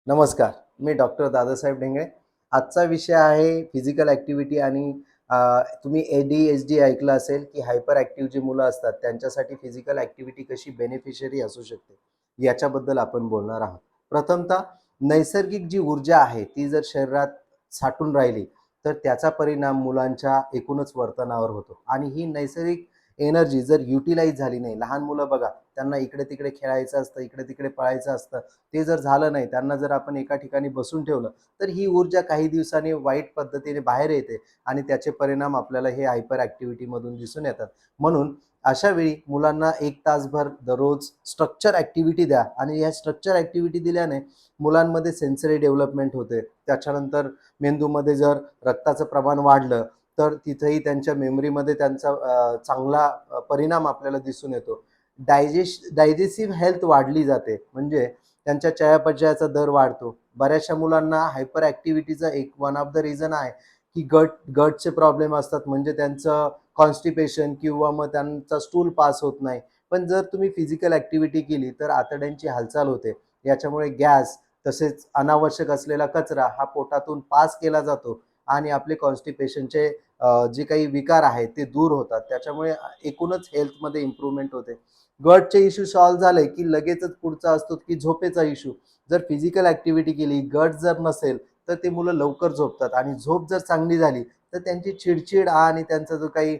नमस्कार. मी डॉक्टर दादासाहेब ढेंगळे. आजचा विषय आहे फिजिकल ॲक्टिव्हिटी आणि तुम्ही ADHD ऐकलं असेल, की हायपर ॲक्टिव्ह जी मुलं असतात त्यांच्यासाठी फिजिकल ॲक्टिव्हिटी कशी बेनिफिशियरी असू शकते, याच्याबद्दल आपण बोलणार आहोत. प्रथमतः नैसर्गिक जी ऊर्जा आहे, ती जर शरीरात साठून राहिली, तर त्याचा परिणाम मुलांच्या एकूणच वर्तनावर होतो आणि ही नैसर्गिक एनर्जी जर युटिलाइज झाली नाही, लहान मुलं बघा, त्यांना इकडे-तिकडे खेळायचं असतं, इकडे-तिकडे पळायचं असतं. ते जर झालं नाही, त्यांना जर आपण एका ठिकाणी बसून ठेवलं, तर ही ऊर्जा काही दिवसांनी वाईट पद्धतीने बाहेर येते आणि त्याचे परिणाम आपल्याला हे हायपर ॲक्टिव्हिटीमधून दिसून येतात. म्हणून अशा वेळी मुलांना 1 तासभर दररोज स्ट्रक्चर ॲक्टिव्हिटी द्या आणि या स्ट्रक्चर ॲक्टिव्हिटी दिल्याने मुलांमध्ये सेन्सरी डेव्हलपमेंट होते. त्याच्यानंतर मेंदूमध्ये जर रक्ताचं प्रमाण वाढलं, तर तिथेही त्यांच्या मेमरीमध्ये त्यांचा चांगला परिणाम आपल्याला दिसून येतो. डायजेस्टिव्ह हेल्थ वाढली जाते. म्हणजे त्यांच्या चयापचयाचा दर वाढतो. बऱ्याचशा मुलांना हायपर ॲक्टिव्हिटीचा एक वन ऑफ द रिझन आहे, की गटचे प्रॉब्लेम असतात. म्हणजे त्यांचं कॉन्स्टिपेशन किंवा मग त्यांचा स्टूल पास होत नाही. पण जर तुम्ही फिजिकल ॲक्टिव्हिटी केली तर आतड्यांची हालचाल होते. याच्यामुळे गॅस तसेच अनावश्यक असलेला कचरा हा पोटातून पास केला जातो आणि आपले कॉन्स्टिपेशनचे जे काही विकार आहेत ते दूर होतात. त्याच्यामुळे एकूणच हेल्थमध्ये इम्प्रूव्हमेंट होते. गटचे इश्यू सॉल्व्ह झाले, की लगेचच पुढचा असतो, की झोपेचा इश्यू. जर फिजिकल ॲक्टिव्हिटी केली, गट जर नसेल, तर ते मुलं लवकर झोपतात आणि झोप जर चांगली झाली, तर त्यांची चिडचिड आणि त्यांचा जो काही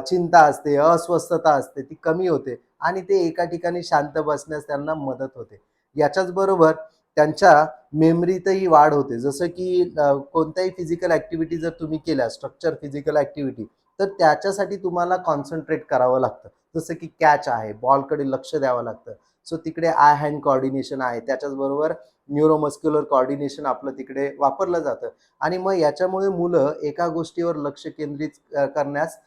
चिंता असते, अस्वस्थता असते, ती कमी होते आणि ते एका ठिकाणी शांत बसण्यास त्यांना मदत होते. याच्याच बरोबर त्यांच्या मेमरीतही वाढ होते. जसं की कोणत्याही फिजिकल ॲक्टिव्हिटी जर तुम्ही केल्या, स्ट्रक्चर फिजिकल ॲक्टिव्हिटी, तर त्याच्यासाठी तुम्हाला कॉन्सन्ट्रेट करावं लागतं. जसं की कॅच आहे, बॉलकडे लक्ष द्यावं लागतं. सो तिकडे आय हँड कोऑर्डिनेशन आहे. त्याच्याचबरोबर न्यूरोमस्क्युलर कोऑर्डिनेशन आपलं तिकडे वापरलं जातं आणि मग याच्यामुळे मुलं एका गोष्टीवर लक्ष केंद्रित करण्यास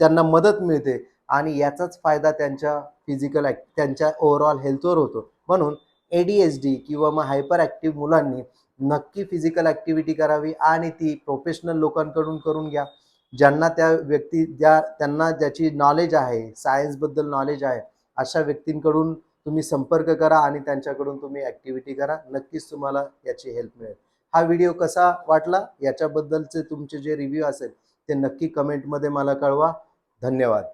त्यांना मदत मिळते आणि याचाच फायदा त्यांच्या त्यांच्या ओव्हरऑल हेल्थवर होतो. म्हणून ADHD किंवा मग हायपर ॲक्टिव्ह मुलांनी नक्की फिजिकल ॲक्टिव्हिटी करावी आणि ती प्रोफेशनल लोकांकडून करून घ्या. त्यांना ज्याची नॉलेज आहे, सायन्सबद्दल नॉलेज आहे, अशा व्यक्तींकडून तुम्ही संपर्क करा आणि त्यांच्याकडून तुम्ही ॲक्टिव्हिटी करा. नक्कीच तुम्हाला याची हेल्प मिळेल. हा व्हिडिओ कसा वाटला याच्याबद्दलचे तुमचे जे रिव्ह्यू असेल ते नक्की कमेंटमध्ये मला कळवा. धन्यवाद.